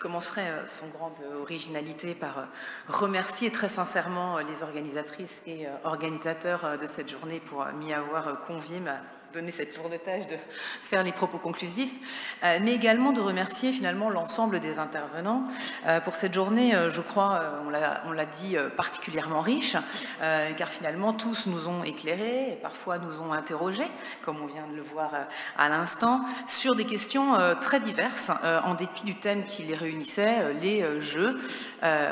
commencerai sans grande originalité par remercier très sincèrement les organisatrices et organisateurs de cette journée pour m'y avoir convié, donner cette lourde tâche de faire les propos conclusifs, mais également de remercier finalement l'ensemble des intervenants pour cette journée, je crois, on l'a dit, particulièrement riche, car finalement tous nous ont éclairés et parfois nous ont interrogés, comme on vient de le voir à l'instant, sur des questions très diverses, en dépit du thème qui les réunissait, les Jeux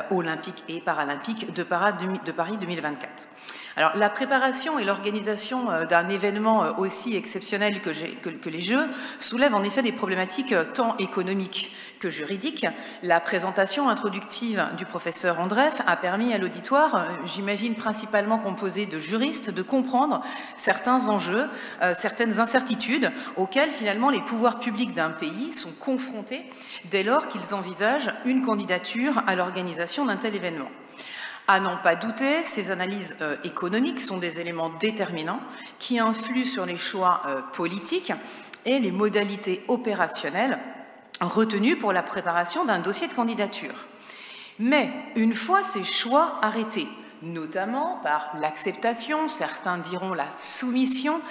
olympiques et paralympiques de Paris 2024. Alors, la préparation et l'organisation d'un événement aussi exceptionnel que les Jeux soulèvent en effet des problématiques tant économiques que juridiques. La présentation introductive du professeur Andreff a permis à l'auditoire, j'imagine principalement composé de juristes, de comprendre certains enjeux, certaines incertitudes auxquelles finalement les pouvoirs publics d'un pays sont confrontés dès lors qu'ils envisagent une candidature à l'organisation d'un tel événement. À n'en pas douter, ces analyses économiques sont des éléments déterminants qui influent sur les choix politiques et les modalités opérationnelles retenues pour la préparation d'un dossier de candidature. Mais une fois ces choix arrêtés, notamment par l'acceptation, certains diront la soumission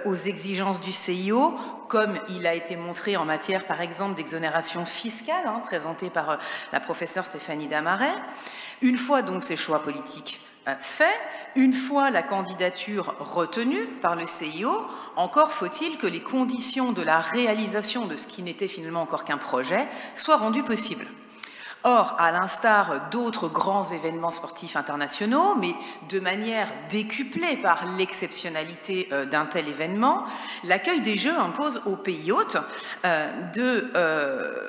aux exigences du CIO, comme il a été montré en matière, par exemple, d'exonération fiscale, présentée par la professeure Stéphanie Damaret. Une fois donc ces choix politiques faits, une fois la candidature retenue par le CIO, encore faut-il que les conditions de la réalisation de ce qui n'était finalement encore qu'un projet soient rendues possibles. Or, à l'instar d'autres grands événements sportifs internationaux, mais de manière décuplée par l'exceptionnalité d'un tel événement, l'accueil des Jeux impose aux pays hôtes de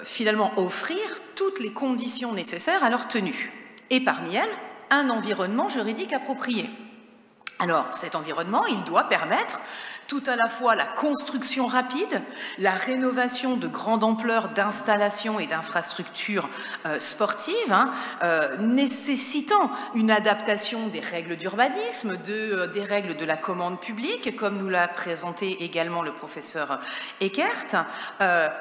finalement offrir toutes les conditions nécessaires à leur tenue. Et parmi elles, un environnement juridique approprié. Alors, cet environnement, il doit permettre tout à la fois la construction rapide, la rénovation de grande ampleur d'installations et d'infrastructures sportives, nécessitant une adaptation des règles d'urbanisme, des règles de la commande publique, comme nous l'a présenté également le professeur Eckert,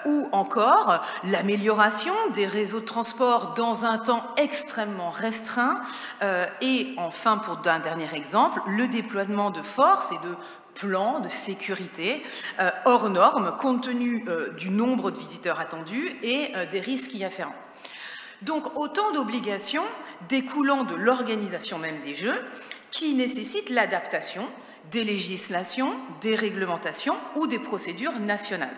ou encore l'amélioration des réseaux de transport dans un temps extrêmement restreint, et enfin, pour un dernier exemple, le déploiement de forces et de plans de sécurité hors normes, compte tenu du nombre de visiteurs attendus et des risques y afférents. Donc, autant d'obligations découlant de l'organisation même des Jeux qui nécessitent l'adaptation des législations, des réglementations ou des procédures nationales.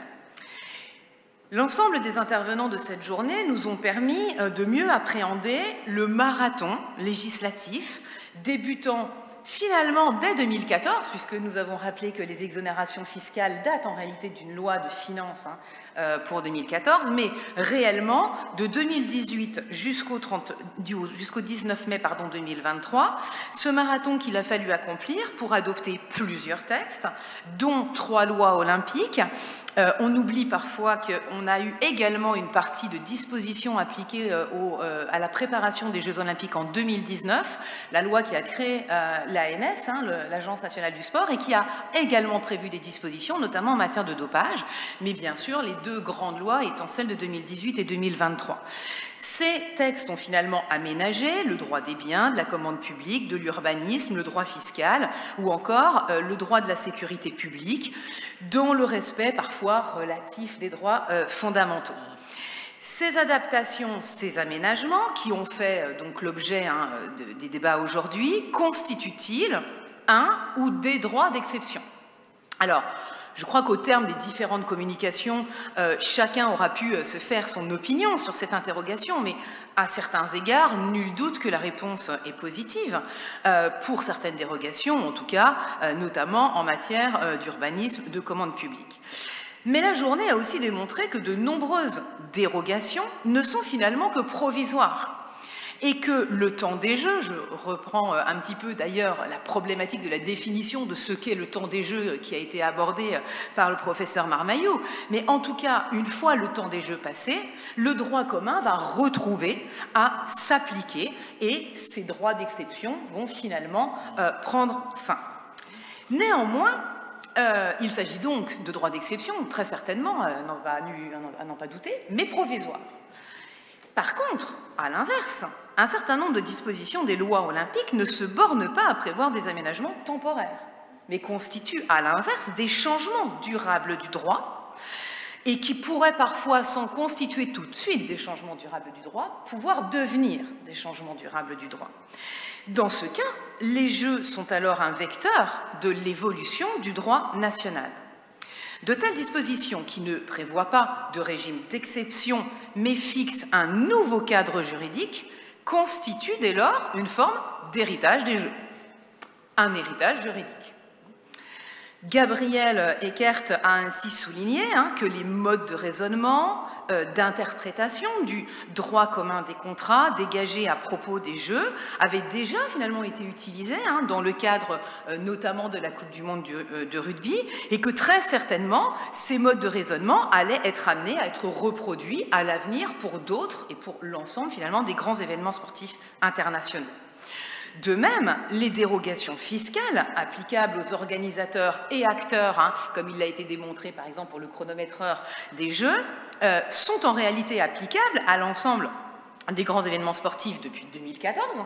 L'ensemble des intervenants de cette journée nous ont permis de mieux appréhender le marathon législatif débutant finalement, dès 2014, puisque nous avons rappelé que les exonérations fiscales datent en réalité d'une loi de finances pour 2014, mais réellement, de 2018 jusqu'au 19 mai 2023, ce marathon qu'il a fallu accomplir pour adopter plusieurs textes, dont 3 lois olympiques. On oublie parfois qu'on a eu également une partie de dispositions appliquées à la préparation des Jeux olympiques en 2019, la loi qui a créé l'ANS, l'Agence nationale du sport, et qui a également prévu des dispositions, notamment en matière de dopage, mais bien sûr les 2 grandes lois étant celles de 2018 et 2023. Ces textes ont finalement aménagé le droit des biens, de la commande publique, de l'urbanisme, le droit fiscal ou encore le droit de la sécurité publique, dans le respect parfois relatif des droits fondamentaux. Ces adaptations, ces aménagements qui ont fait donc l'objet des débats aujourd'hui, constituent-ils un ou des droits d'exception? Alors, je crois qu'au terme des différentes communications, chacun aura pu se faire son opinion sur cette interrogation, mais à certains égards, nul doute que la réponse est positive pour certaines dérogations, en tout cas, notamment en matière d'urbanisme, de commande publique. Mais la journée a aussi démontré que de nombreuses dérogations ne sont finalement que provisoires. Et que le temps des Jeux, je reprends un petit peu d'ailleurs la problématique de la définition de ce qu'est le temps des Jeux qui a été abordée par le professeur Marmaillou, mais en tout cas, une fois le temps des Jeux passé, le droit commun va retrouver à s'appliquer et ces droits d'exception vont finalement prendre fin. Néanmoins, il s'agit donc de droits d'exception, très certainement, à n'en pas douter, mais provisoires. Par contre, à l'inverse, un certain nombre de dispositions des lois olympiques ne se bornent pas à prévoir des aménagements temporaires, mais constituent à l'inverse des changements durables du droit et qui pourraient parfois, sans constituer tout de suite des changements durables du droit, pouvoir devenir des changements durables du droit. Dans ce cas, les Jeux sont alors un vecteur de l'évolution du droit national. De telles dispositions, qui ne prévoient pas de régime d'exception, mais fixent un nouveau cadre juridique, constituent dès lors une forme d'héritage des Jeux, un héritage juridique. Gabriel Eckert a ainsi souligné que les modes de raisonnement, d'interprétation du droit commun des contrats dégagés à propos des Jeux avaient déjà finalement été utilisés dans le cadre notamment de la Coupe du Monde de rugby, et que très certainement ces modes de raisonnement allaient être amenés à être reproduits à l'avenir pour d'autres et pour l'ensemble finalement des grands événements sportifs internationaux. De même, les dérogations fiscales applicables aux organisateurs et acteurs, comme il a été démontré par exemple pour le chronométreur des Jeux, sont en réalité applicables à l'ensemble des grands événements sportifs depuis 2014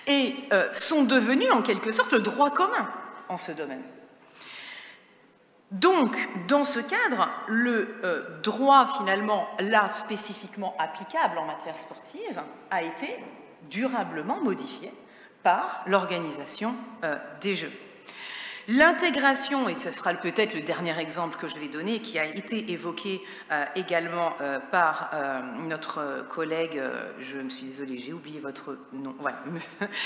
et sont devenus en quelque sorte le droit commun en ce domaine. Donc, dans ce cadre, le droit finalement là spécifiquement applicable en matière sportive a été durablement modifié par l'organisation des Jeux. L'intégration, et ce sera peut-être le dernier exemple que je vais donner, qui a été évoqué également par notre collègue, je me suis désolée, j'ai oublié votre nom, voilà,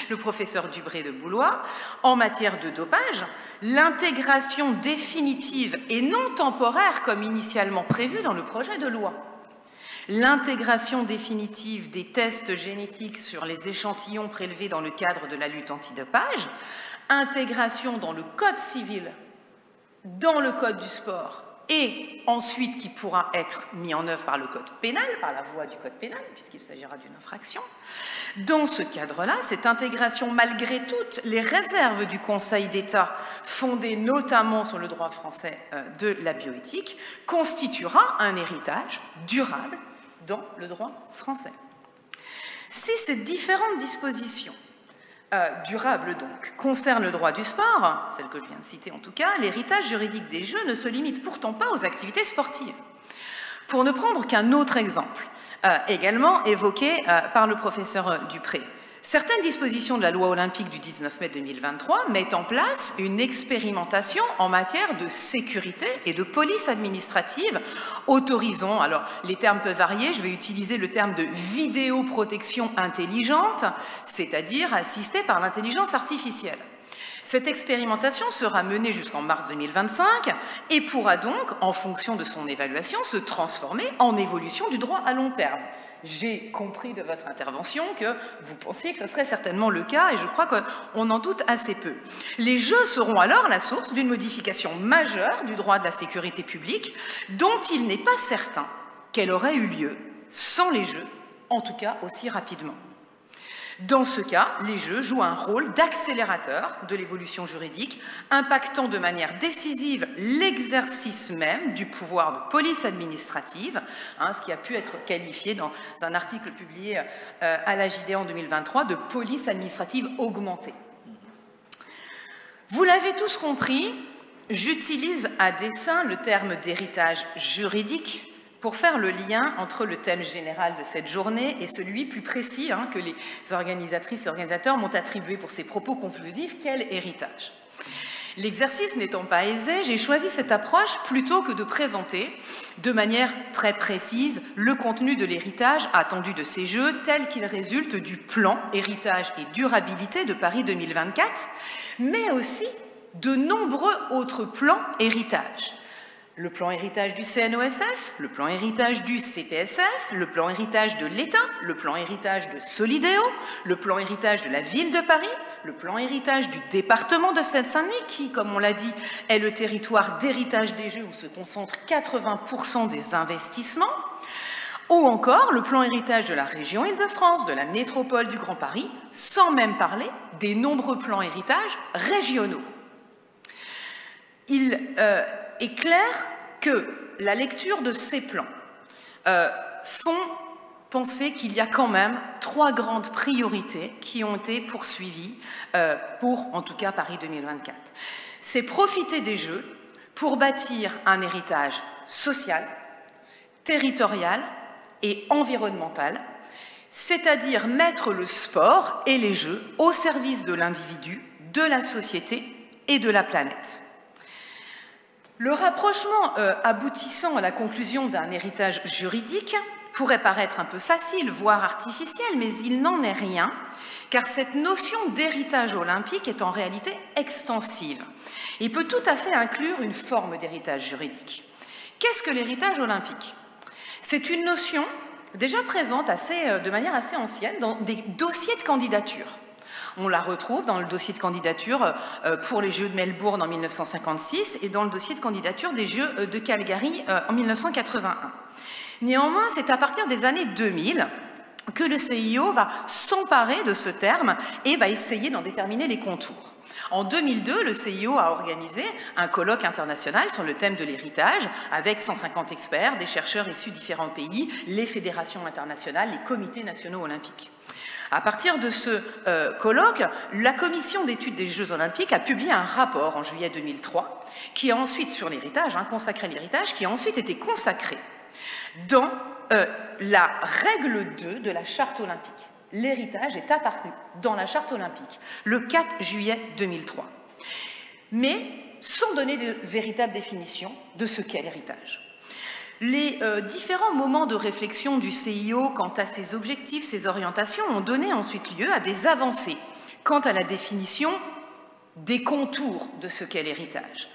le professeur Dubré de Boulois, en matière de dopage, l'intégration définitive et non temporaire comme initialement prévu dans le projet de loi. L'intégration définitive des tests génétiques sur les échantillons prélevés dans le cadre de la lutte antidopage, intégration dans le code civil, dans le code du sport, et ensuite qui pourra être mis en œuvre par le code pénal, par la voie du code pénal, puisqu'il s'agira d'une infraction. Dans ce cadre-là, cette intégration, malgré toutes les réserves du Conseil d'État, fondées notamment sur le droit français de la bioéthique, constituera un héritage durable dans le droit français. Si ces différentes dispositions durables donc concernent le droit du sport, celle que je viens de citer en tout cas, l'héritage juridique des Jeux ne se limite pourtant pas aux activités sportives. Pour ne prendre qu'un autre exemple, également évoqué par le professeur Dupré, certaines dispositions de la loi olympique du 19 mai 2023 mettent en place une expérimentation en matière de sécurité et de police administrative, autorisant, alors les termes peuvent varier, je vais utiliser le terme de vidéoprotection intelligente, c'est-à-dire assistée par l'intelligence artificielle. Cette expérimentation sera menée jusqu'en mars 2025 et pourra donc, en fonction de son évaluation, se transformer en évolution du droit à long terme. J'ai compris de votre intervention que vous pensiez que ce serait certainement le cas et je crois qu'on en doute assez peu. Les Jeux seront alors la source d'une modification majeure du droit de la sécurité publique dont il n'est pas certain qu'elle aurait eu lieu sans les Jeux, en tout cas aussi rapidement. Dans ce cas, les Jeux jouent un rôle d'accélérateur de l'évolution juridique, impactant de manière décisive l'exercice même du pouvoir de police administrative, ce qui a pu être qualifié dans un article publié à la JDA en 2023 de police administrative augmentée. Vous l'avez tous compris, j'utilise à dessein le terme d'héritage juridique pour faire le lien entre le thème général de cette journée et celui plus précis que les organisatrices et organisateurs m'ont attribué pour ces propos conclusifs, quel héritage? L'exercice n'étant pas aisé, j'ai choisi cette approche plutôt que de présenter de manière très précise le contenu de l'héritage attendu de ces Jeux tel qu'il résulte du plan Héritage et Durabilité de Paris 2024, mais aussi de nombreux autres plans héritage. Le plan héritage du CNOSF, le plan héritage du CPSF, le plan héritage de l'État, le plan héritage de Solidéo, le plan héritage de la ville de Paris, le plan héritage du département de Seine-Saint-Denis, qui, comme on l'a dit, est le territoire d'héritage des Jeux où se concentrent 80% des investissements, ou encore le plan héritage de la région Île-de-France, de la métropole du Grand Paris, sans même parler des nombreux plans héritage régionaux. Il est clair que la lecture de ces plans font penser qu'il y a quand même 3 grandes priorités qui ont été poursuivies pour, en tout cas, Paris 2024. C'est profiter des Jeux pour bâtir un héritage social, territorial et environnemental, c'est-à-dire mettre le sport et les Jeux au service de l'individu, de la société et de la planète. Le rapprochement aboutissant à la conclusion d'un héritage juridique pourrait paraître un peu facile, voire artificiel, mais il n'en est rien, car cette notion d'héritage olympique est en réalité extensive et peut tout à fait inclure une forme d'héritage juridique. Qu'est-ce que l'héritage olympique? C'est une notion déjà présente de manière assez ancienne dans des dossiers de candidature. On la retrouve dans le dossier de candidature pour les Jeux de Melbourne en 1956 et dans le dossier de candidature des Jeux de Calgary en 1981. Néanmoins, c'est à partir des années 2000 que le CIO va s'emparer de ce terme et va essayer d'en déterminer les contours. En 2002, le CIO a organisé un colloque international sur le thème de l'héritage avec 150 experts, des chercheurs issus de différents pays, les fédérations internationales, les comités nationaux olympiques. À partir de ce colloque, la commission d'études des Jeux olympiques a publié un rapport en juillet 2003 qui a ensuite, sur l'héritage, consacré l'héritage, qui a ensuite été consacré dans la règle 2 de la charte olympique. L'héritage est apparu dans la charte olympique le 4 juillet 2003, mais sans donner de véritable définition de ce qu'est l'héritage. Les différents moments de réflexion du CIO quant à ses objectifs, ses orientations ont donné ensuite lieu à des avancées quant à la définition des contours de ce qu'est l'héritage.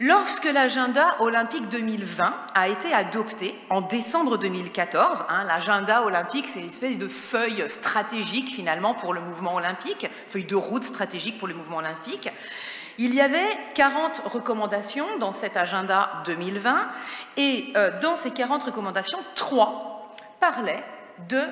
Lorsque l'agenda olympique 2020 a été adopté en décembre 2014, l'agenda olympique, c'est une espèce de feuille stratégique finalement pour le mouvement olympique, feuille de route stratégique pour le mouvement olympique. Il y avait 40 recommandations dans cet agenda 2020 et dans ces 40 recommandations, 3 parlaient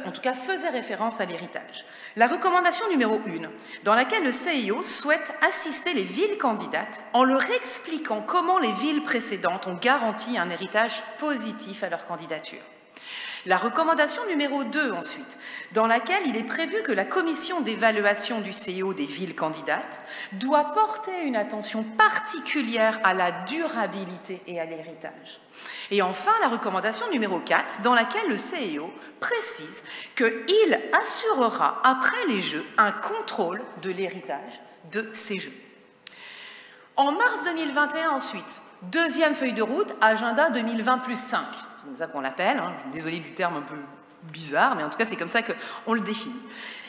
en tout cas faisait référence à l'héritage. La recommandation numéro 1, dans laquelle le CIO souhaite assister les villes candidates en leur expliquant comment les villes précédentes ont garanti un héritage positif à leur candidature. La recommandation numéro 2, ensuite, dans laquelle il est prévu que la commission d'évaluation du CIO des villes candidates doit porter une attention particulière à la durabilité et à l'héritage. Et enfin, la recommandation numéro 4, dans laquelle le CIO précise qu'il assurera, après les Jeux, un contrôle de l'héritage de ces Jeux. En mars 2021, ensuite, deuxième feuille de route, agenda 2020+5. C'est comme ça qu'on l'appelle, désolé du terme un peu bizarre, mais en tout cas c'est comme ça qu'on le définit.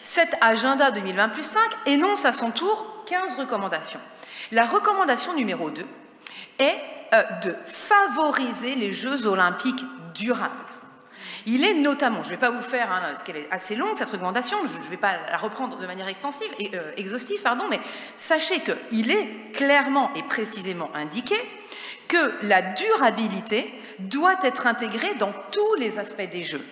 Cet agenda 2020+5 énonce à son tour 15 recommandations. La recommandation numéro 2 est de favoriser les Jeux olympiques durables. Il est notamment, je ne vais pas vous faire, parce qu'elle est assez longue cette recommandation, je ne vais pas la reprendre de manière exhaustive, mais sachez qu'il est clairement et précisément indiqué que la durabilité doit être intégrée dans tous les aspects des Jeux.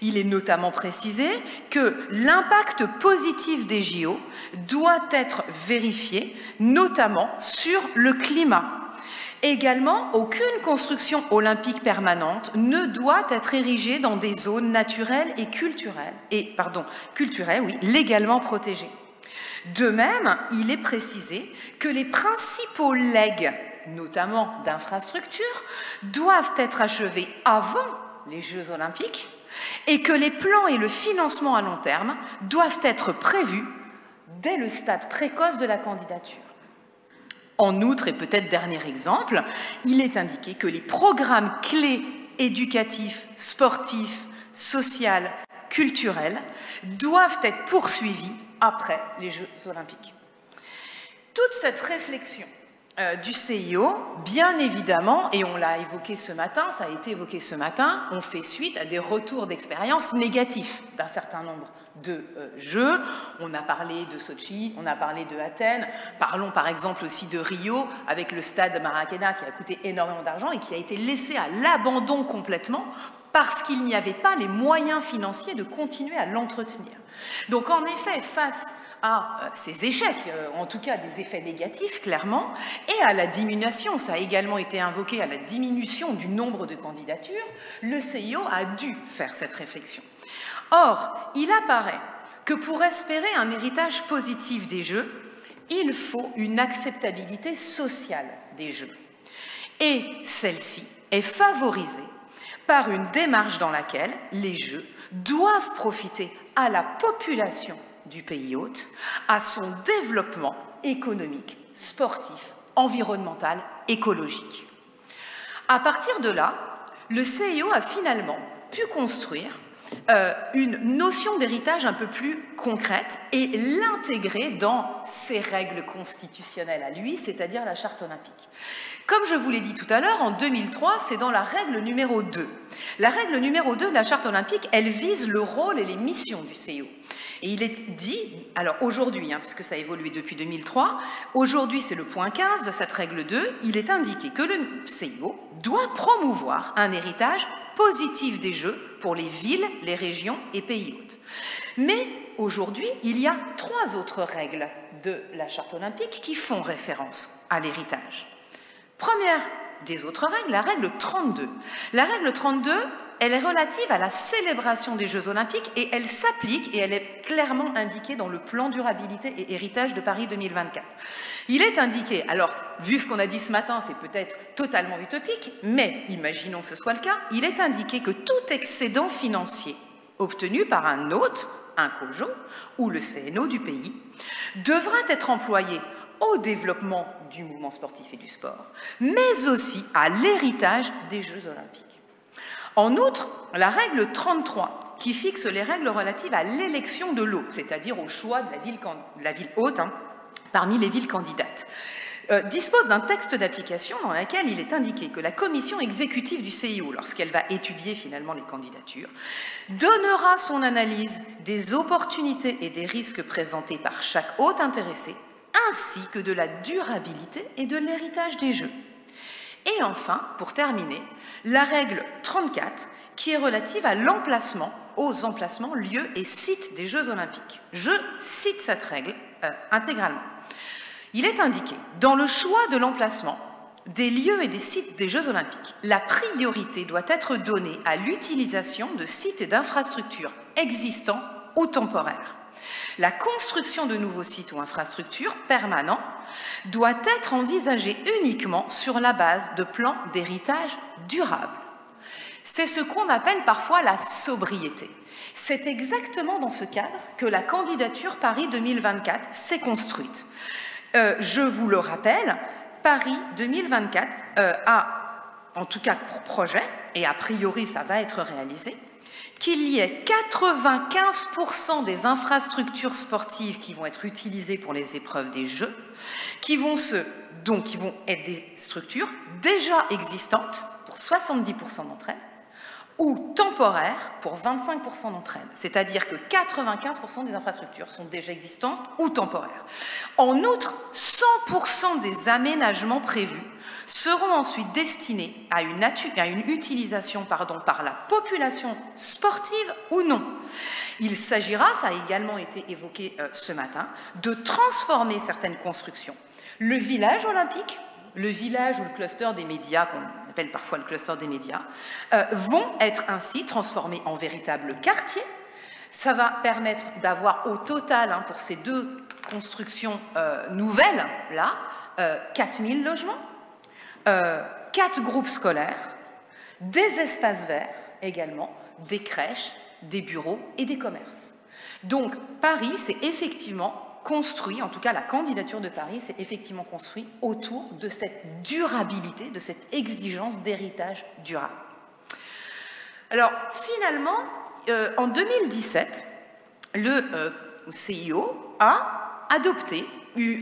Il est notamment précisé que l'impact positif des JO doit être vérifié, notamment sur le climat. Également, aucune construction olympique permanente ne doit être érigée dans des zones naturelles et culturelles, légalement protégées. De même, il est précisé que les principaux legs, notamment d'infrastructures, doivent être achevés avant les Jeux olympiques et que les plans et le financement à long terme doivent être prévus dès le stade précoce de la candidature. En outre, et peut-être dernier exemple, il est indiqué que les programmes clés éducatifs, sportifs, sociaux, culturels doivent être poursuivis après les Jeux olympiques. Toute cette réflexion du CIO, bien évidemment, et on l'a évoqué ce matin, ça a été évoqué ce matin, on fait suite à des retours d'expérience négatifs d'un certain nombre de Jeux. On a parlé de Sochi, on a parlé de Athènes, parlons par exemple aussi de Rio, avec le stade Maracanã qui a coûté énormément d'argent et qui a été laissé à l'abandon complètement parce qu'il n'y avait pas les moyens financiers de continuer à l'entretenir. Donc en effet, face à ces échecs, en tout cas des effets négatifs clairement, et à la diminution, ça a également été invoqué, à la diminution du nombre de candidatures, le CIO a dû faire cette réflexion. Or, il apparaît que pour espérer un héritage positif des Jeux, il faut une acceptabilité sociale des Jeux. Et celle-ci est favorisée par une démarche dans laquelle les Jeux doivent profiter à la population du pays hôte, à son développement économique, sportif, environnemental, écologique. À partir de là, le CIO a finalement pu construire une notion d'héritage un peu plus concrète et l'intégrer dans ses règles constitutionnelles à lui, c'est-à-dire la Charte olympique. Comme je vous l'ai dit tout à l'heure, en 2003, c'est dans la règle numéro 2. La règle numéro 2 de la Charte olympique, elle vise le rôle et les missions du CIO. Et il est dit, alors aujourd'hui, puisque ça a évolué depuis 2003, aujourd'hui c'est le point 15 de cette règle 2, il est indiqué que le CIO doit promouvoir un héritage positif des Jeux pour les villes, les régions et pays hôtes. Mais aujourd'hui, il y a 3 autres règles de la Charte olympique qui font référence à l'héritage. Première des autres règles, la règle 32. La règle 32, elle est relative à la célébration des Jeux olympiques et elle s'applique et elle est clairement indiquée dans le plan durabilité et héritage de Paris 2024. Il est indiqué, alors vu ce qu'on a dit ce matin, c'est peut-être totalement utopique, mais imaginons que ce soit le cas, il est indiqué que tout excédent financier obtenu par un hôte, un COJO ou le CNO du pays, devra être employé au développement du mouvement sportif et du sport, mais aussi à l'héritage des Jeux olympiques. En outre, la règle 33, qui fixe les règles relatives à l'élection de l'hôte, c'est-à-dire au choix de la ville hôte parmi les villes candidates, dispose d'un texte d'application dans lequel il est indiqué que la commission exécutive du CIO, lorsqu'elle va étudier finalement les candidatures, donnera son analyse des opportunités et des risques présentés par chaque hôte intéressé, ainsi que de la durabilité et de l'héritage des Jeux. Et enfin, pour terminer, la règle 34, qui est relative à l'emplacement, aux emplacements, lieux et sites des Jeux olympiques. Je cite cette règle intégralement. Il est indiqué, dans le choix de l'emplacement des lieux et des sites des Jeux olympiques, la priorité doit être donnée à l'utilisation de sites et d'infrastructures existants ou temporaires. La construction de nouveaux sites ou infrastructures permanents doit être envisagée uniquement sur la base de plans d'héritage durable. C'est ce qu'on appelle parfois la sobriété. C'est exactement dans ce cadre que la candidature Paris 2024 s'est construite. Je vous le rappelle, Paris 2024 a, en tout cas pour projet, et a priori ça va être réalisé, qu'il y ait 95% des infrastructures sportives qui vont être utilisées pour les épreuves des Jeux, qui vont être des structures déjà existantes pour 70% d'entre elles, ou temporaires pour 25% d'entre elles. C'est-à-dire que 95% des infrastructures sont déjà existantes ou temporaires. En outre, 100% des aménagements prévus seront ensuite destinés à une utilisation par la population sportive ou non. Il s'agira, ça a également été évoqué ce matin, de transformer certaines constructions. Le village olympique, le village ou le cluster des médias, qu'on appelle parfois le cluster des médias, vont être ainsi transformés en véritables quartiers. Ça va permettre d'avoir au total, pour ces 2 constructions nouvelles, 4000 logements, 4 groupes scolaires, des espaces verts également, des crèches, des bureaux et des commerces. Donc Paris, c'est effectivement construit, en tout cas la candidature de Paris s'est effectivement construite autour de cette durabilité, de cette exigence d'héritage durable. Alors finalement, en 2017, le CIO a adopté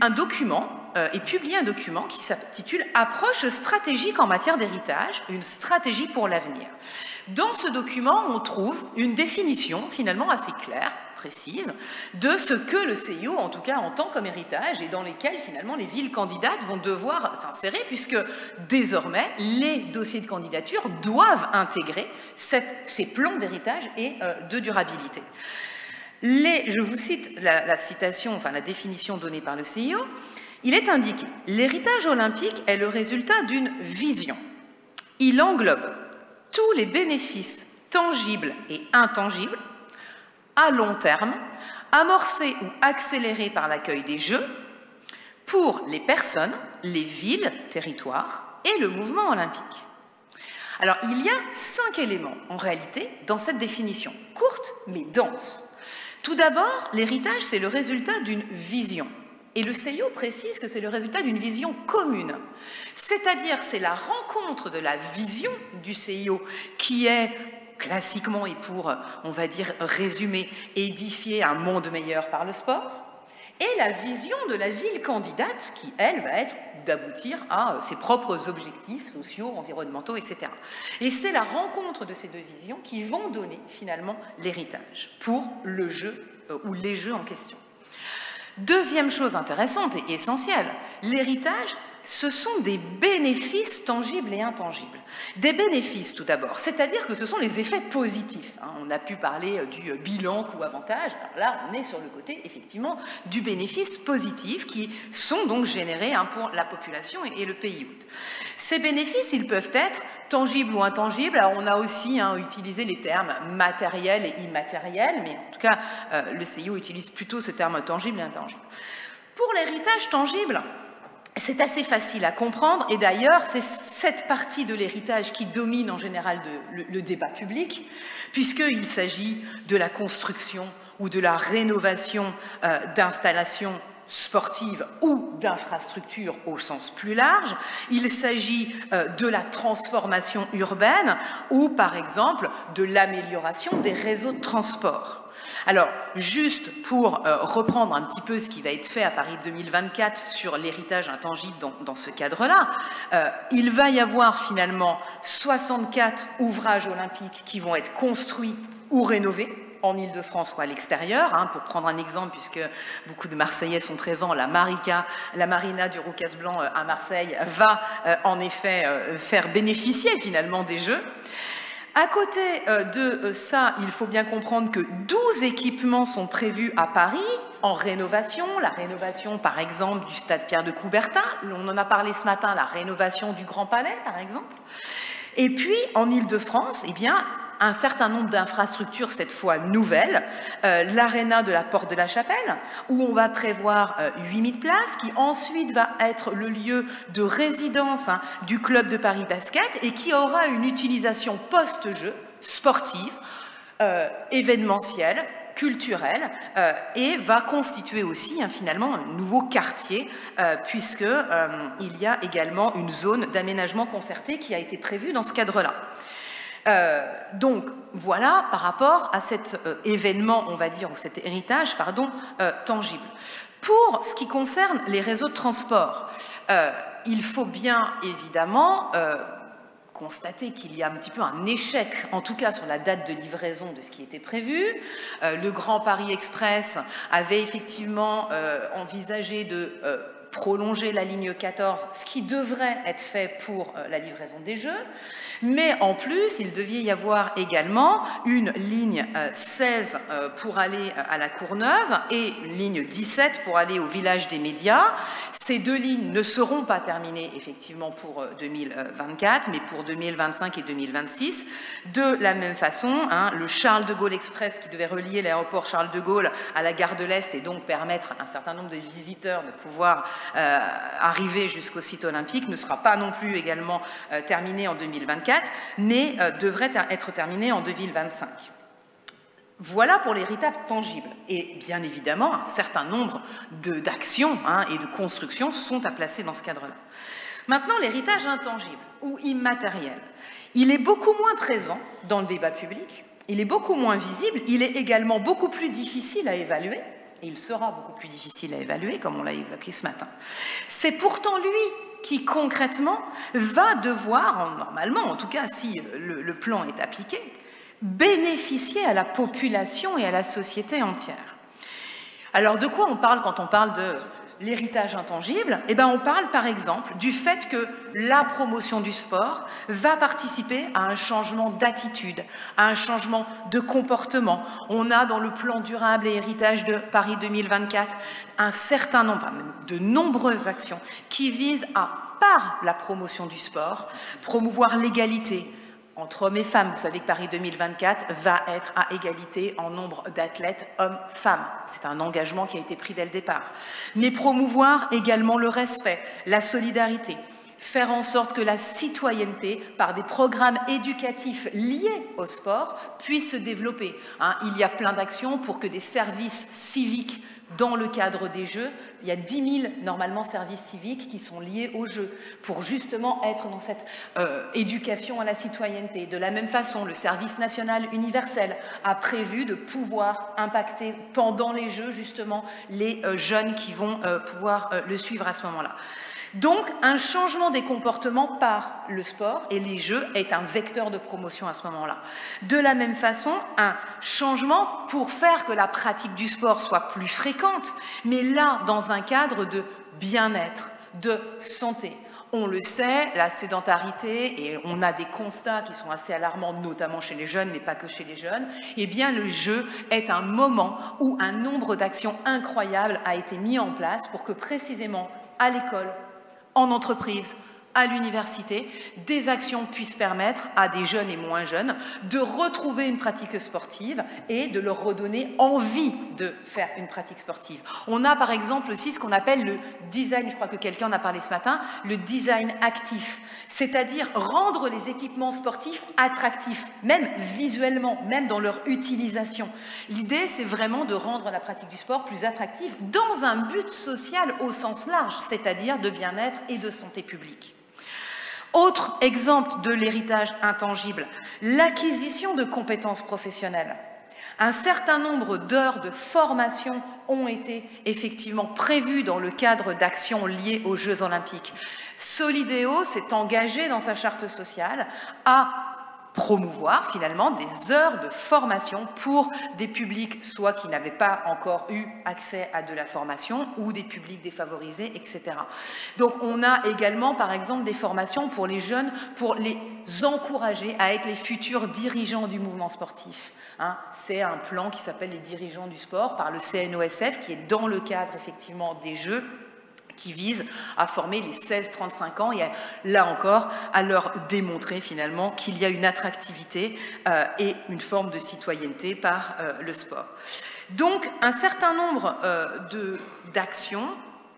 un document et publié un document qui s'intitule « Approche stratégique en matière d'héritage, une stratégie pour l'avenir ». Dans ce document, on trouve une définition finalement assez claire, précise, de ce que le CIO, en tout cas, entend comme héritage et dans lesquels finalement les villes candidates vont devoir s'insérer puisque désormais, les dossiers de candidature doivent intégrer ces plans d'héritage et de durabilité. Je vous cite la citation, enfin la définition donnée par le CIO. Il est indiqué « L'héritage olympique est le résultat d'une vision. Il englobe tous les bénéfices tangibles et intangibles à long terme, amorcés ou accélérés par l'accueil des Jeux pour les personnes, les villes, territoires et le mouvement olympique. » Alors, il y a 5 éléments, en réalité, dans cette définition, courte mais dense. Tout d'abord, l'héritage, c'est le résultat d'une vision. Et le CIO précise que c'est le résultat d'une vision commune. C'est-à-dire, c'est la rencontre de la vision du CIO qui est classiquement, et pour, on va dire, résumer, édifier un monde meilleur par le sport, et la vision de la ville candidate qui, elle, va être d'aboutir à ses propres objectifs sociaux, environnementaux, etc. Et c'est la rencontre de ces deux visions qui vont donner finalement l'héritage pour le jeu ou les jeux en question. Deuxième chose intéressante et essentielle, l'héritage, ce sont des bénéfices tangibles et intangibles. Des bénéfices tout d'abord, c'est-à-dire que ce sont les effets positifs. On a pu parler du bilan coût-avantage, alors là on est sur le côté effectivement du bénéfice positif qui sont donc générés pour la population et le pays hôte. Ces bénéfices, ils peuvent être tangibles ou intangibles, alors on a aussi utilisé les termes matériels et immatériels, mais en tout cas le CIO utilise plutôt ce terme tangible et intangible. Pour l'héritage tangible, c'est assez facile à comprendre et d'ailleurs c'est cette partie de l'héritage qui domine en général le débat public puisqu'il s'agit de la construction ou de la rénovation d'installations sportives ou d'infrastructures au sens plus large. Il s'agit de la transformation urbaine ou par exemple de l'amélioration des réseaux de transport. Alors, juste pour reprendre un petit peu ce qui va être fait à Paris 2024 sur l'héritage intangible dans ce cadre-là, il va y avoir finalement 64 ouvrages olympiques qui vont être construits ou rénovés en Île-de-France ou à l'extérieur. Pour prendre un exemple, puisque beaucoup de Marseillais sont présents, la marina du Roucas Blanc à Marseille va en effet faire bénéficier finalement des Jeux. À côté de ça, il faut bien comprendre que 12 équipements sont prévus à Paris en rénovation. La rénovation, par exemple, du stade Pierre de Coubertin. On en a parlé ce matin, la rénovation du Grand Palais, par exemple. Et puis, en Île-de-France, eh bien, un certain nombre d'infrastructures, cette fois nouvelles, l'aréna de la Porte de la Chapelle, où on va prévoir 8000 places, qui ensuite va être le lieu de résidence du club de Paris Basket et qui aura une utilisation post-jeu, sportive, événementielle, culturelle, et va constituer aussi finalement un nouveau quartier, puisqu'il y a également une zone d'aménagement concerté qui a été prévue dans ce cadre-là. Donc voilà par rapport à cet événement, on va dire, ou cet héritage, tangible. Pour ce qui concerne les réseaux de transport, il faut bien évidemment constater qu'il y a un petit peu un échec, en tout cas sur la date de livraison de ce qui était prévu. Le Grand Paris Express avait effectivement envisagé de prolonger la ligne 14, ce qui devrait être fait pour la livraison des Jeux. Mais en plus, il devait y avoir également une ligne 16 pour aller à la Courneuve et une ligne 17 pour aller au village des médias. Ces deux lignes ne seront pas terminées effectivement pour 2024, mais pour 2025 et 2026. De la même façon, le Charles de Gaulle Express qui devait relier l'aéroport Charles de Gaulle à la gare de l'Est et donc permettre à un certain nombre de visiteurs de pouvoir arriver jusqu'au site olympique ne sera pas non plus également terminé en 2024, mais devrait être terminé en 2025. Voilà pour l'héritage tangible. Et bien évidemment, un certain nombre d'actions et de constructions sont à placer dans ce cadre-là. Maintenant, l'héritage intangible ou immatériel, il est beaucoup moins présent dans le débat public, il est beaucoup moins visible, il est également beaucoup plus difficile à évaluer, et il sera beaucoup plus difficile à évaluer, comme on l'a évoqué ce matin. C'est pourtant lui qui, concrètement, va devoir, normalement, en tout cas si le plan est appliqué, bénéficier à la population et à la société entière. Alors, de quoi on parle quand on parle l'héritage intangible, eh ben on parle par exemple du fait que la promotion du sport va participer à un changement d'attitude, à un changement de comportement. On a dans le plan durable et héritage de Paris 2024 un certain nombre, de nombreuses actions qui visent à, par la promotion du sport, promouvoir l'égalité entre hommes et femmes. Vous savez que Paris 2024 va être à égalité en nombre d'athlètes hommes-femmes. C'est un engagement qui a été pris dès le départ. Mais promouvoir également le respect, la solidarité, faire en sorte que la citoyenneté, par des programmes éducatifs liés au sport, puisse se développer. Il y a plein d'actions pour que des services civiques dans le cadre des Jeux, il y a 10 000, normalement, services civiques qui sont liés aux Jeux, pour justement être dans cette éducation à la citoyenneté. De la même façon, le service national universel a prévu de pouvoir impacter pendant les Jeux, justement, les jeunes qui vont pouvoir le suivre à ce moment-là. Donc, un changement des comportements par le sport et les Jeux est un vecteur de promotion à ce moment-là. De la même façon, un changement pour faire que la pratique du sport soit plus fréquente, mais là, dans un cadre de bien-être, de santé. On le sait, la sédentarité, et on a des constats qui sont assez alarmants, notamment chez les jeunes, mais pas que chez les jeunes, eh bien le jeu est un moment où un nombre d'actions incroyables a été mis en place pour que précisément à l'école, en entreprise, à l'université, des actions puissent permettre à des jeunes et moins jeunes de retrouver une pratique sportive et de leur redonner envie de faire une pratique sportive. On a par exemple aussi ce qu'on appelle le design, je crois que quelqu'un en a parlé ce matin, le design actif, c'est-à-dire rendre les équipements sportifs attractifs, même visuellement, même dans leur utilisation. L'idée, c'est vraiment de rendre la pratique du sport plus attractive dans un but social au sens large, c'est-à-dire de bien-être et de santé publique. Autre exemple de l'héritage intangible, l'acquisition de compétences professionnelles. Un certain nombre d'heures de formation ont été effectivement prévues dans le cadre d'actions liées aux Jeux Olympiques. Solideo s'est engagé dans sa charte sociale à promouvoir finalement des heures de formation pour des publics soit qui n'avaient pas encore eu accès à de la formation ou des publics défavorisés, etc. Donc on a également par exemple des formations pour les jeunes, pour les encourager à être les futurs dirigeants du mouvement sportif. C'est un plan qui s'appelle les dirigeants du sport par le CNOSF qui est dans le cadre effectivement des Jeux, qui vise à former les 16-35 ans et là encore à leur démontrer finalement qu'il y a une attractivité et une forme de citoyenneté par le sport. Donc un certain nombre d'actions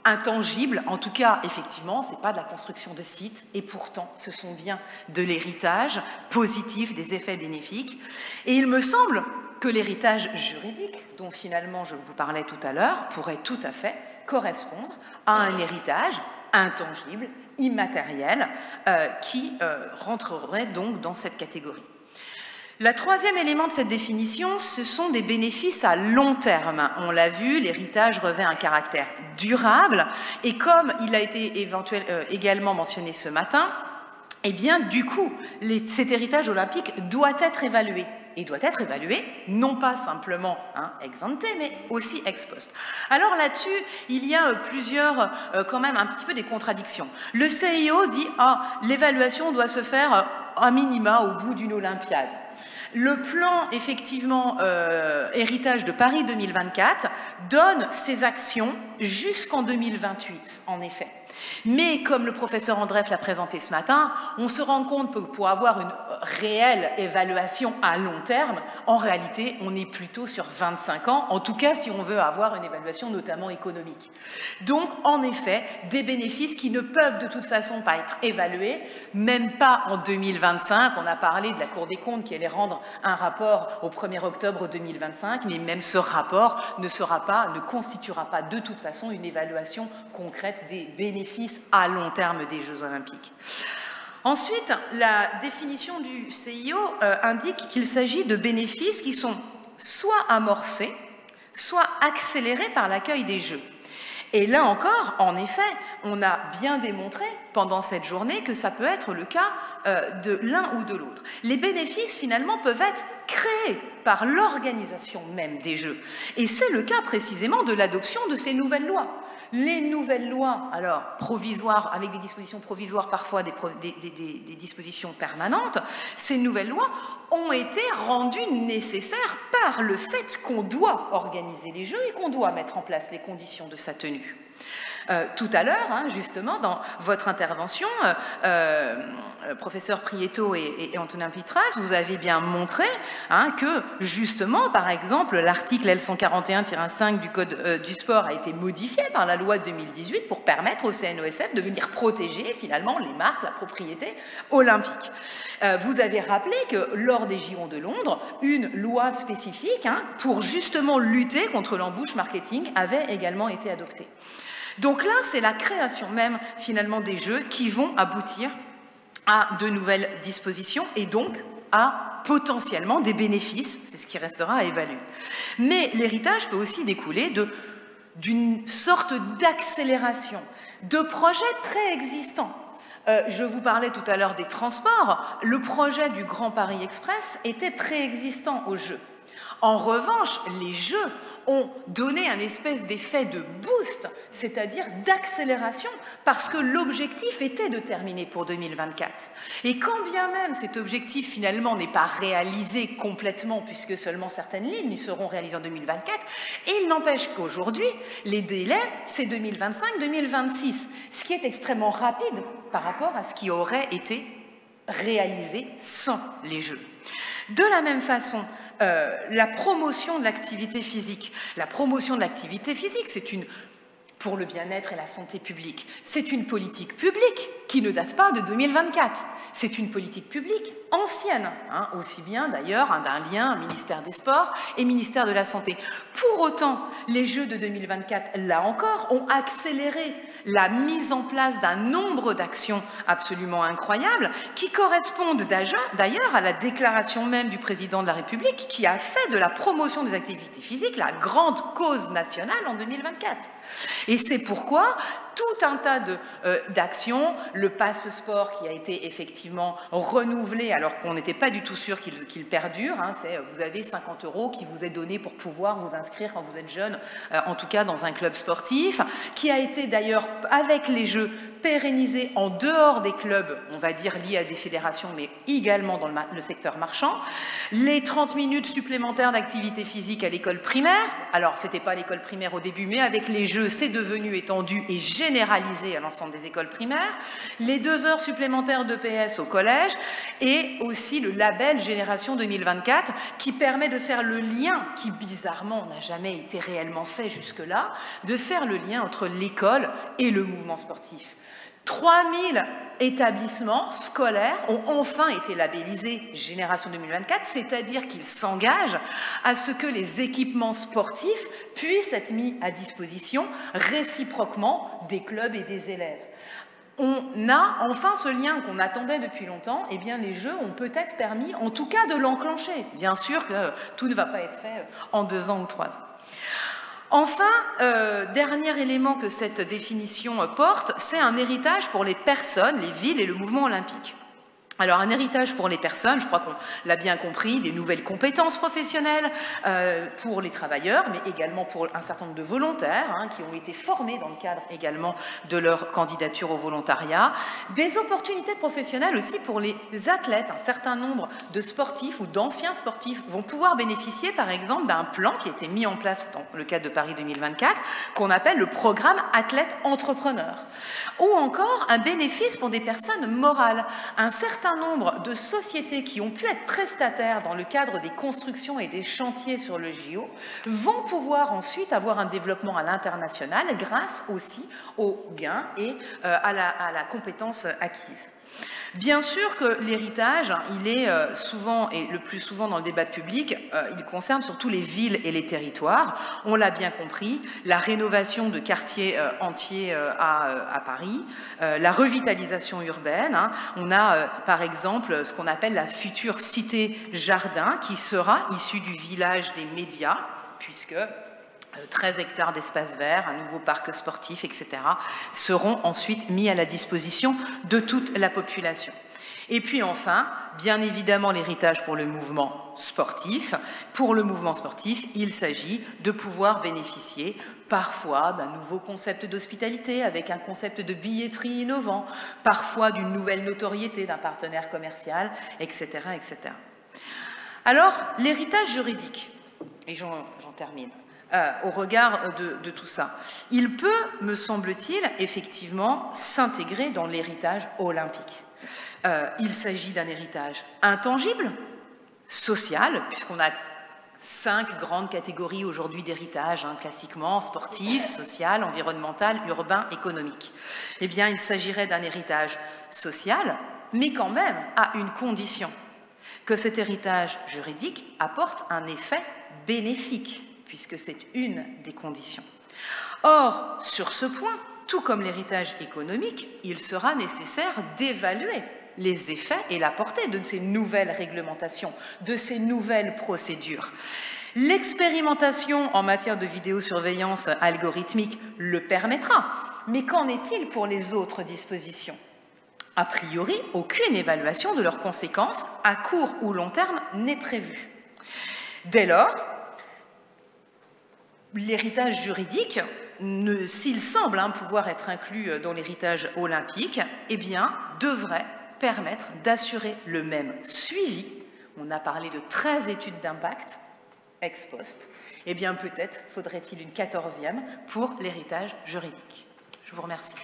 intangibles, en tout cas effectivement, ce n'est pas de la construction de sites et pourtant ce sont bien de l'héritage positif, des effets bénéfiques. Et il me semble que l'héritage juridique, dont finalement je vous parlais tout à l'heure, pourrait tout à fait correspondre à un héritage intangible, immatériel, qui rentrerait donc dans cette catégorie. Le troisième élément de cette définition, ce sont des bénéfices à long terme. On l'a vu, l'héritage revêt un caractère durable et comme il a été également mentionné ce matin, eh bien du coup, cet héritage olympique doit être évalué. Et doit être évalué, non pas simplement ex ante, mais aussi ex post. Alors là-dessus, il y a plusieurs, quand même un petit peu des contradictions. Le CIO dit « l'évaluation doit se faire à minima au bout d'une Olympiade ». Le plan, effectivement, héritage de Paris 2024 donne ses actions jusqu'en 2028, en effet. Mais comme le professeur Andreff l'a présenté ce matin, on se rend compte que pour avoir une réelle évaluation à long terme, en réalité, on est plutôt sur 25 ans, en tout cas si on veut avoir une évaluation notamment économique. Donc, en effet, des bénéfices qui ne peuvent de toute façon pas être évalués, même pas en 2025. On a parlé de la Cour des comptes qui allait rendre un rapport au 1er octobre 2025, mais même ce rapport ne constituera pas de toute façon une évaluation concrète des bénéfices à long terme des Jeux Olympiques. Ensuite, la définition du CIO indique qu'il s'agit de bénéfices qui sont soit amorcés, soit accélérés par l'accueil des Jeux. Et là encore, en effet, on a bien démontré pendant cette journée que ça peut être le cas de l'un ou de l'autre. Les bénéfices, finalement, peuvent être créés par l'organisation même des Jeux. Et c'est le cas précisément de l'adoption de ces nouvelles lois. Les nouvelles lois, alors provisoires, avec des dispositions provisoires, parfois des dispositions permanentes, ces nouvelles lois ont été rendues nécessaires par le fait qu'on doit organiser les Jeux et qu'on doit mettre en place les conditions de sa tenue. Tout à l'heure, justement, dans votre intervention, professeur Prieto et Antonin Pitras, vous avez bien montré que, justement, par exemple, l'article L141-5 du Code du sport a été modifié par la loi de 2018 pour permettre au CNOSF de venir protéger, finalement, les marques, la propriété olympique. Vous avez rappelé que, lors des JO de Londres, une loi spécifique pour, justement, lutter contre l'embouche marketing avait également été adoptée. Donc là, c'est la création même, finalement, des Jeux qui vont aboutir à de nouvelles dispositions et donc à potentiellement des bénéfices, c'est ce qui restera à évaluer. Mais l'héritage peut aussi découler d'une sorte d'accélération de projets préexistants. Je vous parlais tout à l'heure des transports. Le projet du Grand Paris Express était préexistant aux Jeux. En revanche, les Jeux ont donné un espèce d'effet de boost, c'est-à-dire d'accélération, parce que l'objectif était de terminer pour 2024. Et quand bien même cet objectif finalement n'est pas réalisé complètement, puisque seulement certaines lignes seront réalisées en 2024, il n'empêche qu'aujourd'hui, les délais, c'est 2025-2026, ce qui est extrêmement rapide par rapport à ce qui aurait été réalisé sans les Jeux. De la même façon, la promotion de l'activité physique. La promotion de l'activité physique, c'est pour le bien-être et la santé publique. C'est une politique publique qui ne date pas de 2024. C'est une politique publique ancienne, aussi bien d'ailleurs d'un lien ministère des Sports et ministère de la Santé. Pour autant, les Jeux de 2024, là encore, ont accéléré la mise en place d'un nombre d'actions absolument incroyables qui correspondent d'ailleurs à la déclaration même du président de la République qui a fait de la promotion des activités physiques la grande cause nationale en 2024. Et c'est pourquoi tout un tas d'actions, le passe sport qui a été effectivement renouvelé alors qu'on n'était pas du tout sûr qu'il perdure, vous avez 50 € qui vous est donné pour pouvoir vous inscrire quand vous êtes jeune, en tout cas dans un club sportif, qui a été d'ailleurs avec les Jeux pérennisé en dehors des clubs, on va dire liés à des fédérations, mais également dans le secteur marchand, les 30 minutes supplémentaires d'activité physique à l'école primaire, alors c'était pas l'école primaire au début, mais avec les Jeux, c'est devenu étendu et généralisé à l'ensemble des écoles primaires, les 2 heures supplémentaires d'EPS au collège, et aussi le label Génération 2024, qui permet de faire le lien, qui bizarrement n'a jamais été réellement fait jusque-là, de faire le lien entre l'école et le mouvement sportif. 3000 établissements scolaires ont enfin été labellisés Génération 2024, c'est-à-dire qu'ils s'engagent à ce que les équipements sportifs puissent être mis à disposition réciproquement des clubs et des élèves. On a enfin ce lien qu'on attendait depuis longtemps, et bien les Jeux ont peut-être permis, en tout cas, de l'enclencher. Bien sûr que tout ne va pas être fait en 2 ans ou 3 ans. Enfin, dernier élément que cette définition porte, c'est un héritage pour les personnes, les villes et le mouvement olympique. Alors, un héritage pour les personnes, je crois qu'on l'a bien compris, des nouvelles compétences professionnelles pour les travailleurs, mais également pour un certain nombre de volontaires qui ont été formés dans le cadre également de leur candidature au volontariat. Des opportunités professionnelles aussi pour les athlètes. Un certain nombre de sportifs ou d'anciens sportifs vont pouvoir bénéficier, par exemple, d'un plan qui a été mis en place dans le cadre de Paris 2024, qu'on appelle le programme Athlète Entrepreneur. Ou encore un bénéfice pour des personnes morales. Un certain nombre de sociétés qui ont pu être prestataires dans le cadre des constructions et des chantiers sur le JO vont pouvoir ensuite avoir un développement à l'international grâce aussi aux gains et à la compétence acquise. Bien sûr que l'héritage, il est souvent, et le plus souvent dans le débat public, il concerne surtout les villes et les territoires. On l'a bien compris, la rénovation de quartiers entiers à Paris, la revitalisation urbaine. On a par exemple ce qu'on appelle la future cité jardin qui sera issue du village des médias, puisque 13 hectares d'espace vert, un nouveau parc sportif, etc., seront ensuite mis à la disposition de toute la population. Et puis enfin, bien évidemment, l'héritage pour le mouvement sportif. Pour le mouvement sportif, il s'agit de pouvoir bénéficier parfois d'un nouveau concept d'hospitalité avec un concept de billetterie innovant, parfois d'une nouvelle notoriété d'un partenaire commercial, etc., etc. Alors, l'héritage juridique, et j'en termine, au regard de tout ça, il peut, me semble-t-il, effectivement s'intégrer dans l'héritage olympique. Il s'agit d'un héritage intangible, social, puisqu'on a 5 grandes catégories aujourd'hui d'héritage, classiquement, sportif, social, environnemental, urbain, économique. Eh bien, il s'agirait d'un héritage social, mais quand même à une condition, que cet héritage juridique apporte un effet bénéfique, puisque c'est une des conditions. Or, sur ce point, tout comme l'héritage économique, il sera nécessaire d'évaluer les effets et la portée de ces nouvelles réglementations, de ces nouvelles procédures. L'expérimentation en matière de vidéosurveillance algorithmique le permettra, mais qu'en est-il pour les autres dispositions ? A priori, aucune évaluation de leurs conséquences à court ou long terme n'est prévue. Dès lors, l'héritage juridique, s'il semble pouvoir être inclus dans l'héritage olympique, eh bien, devrait permettre d'assurer le même suivi. On a parlé de 13 études d'impact ex post. Eh bien, peut-être faudrait-il une 14e pour l'héritage juridique. Je vous remercie.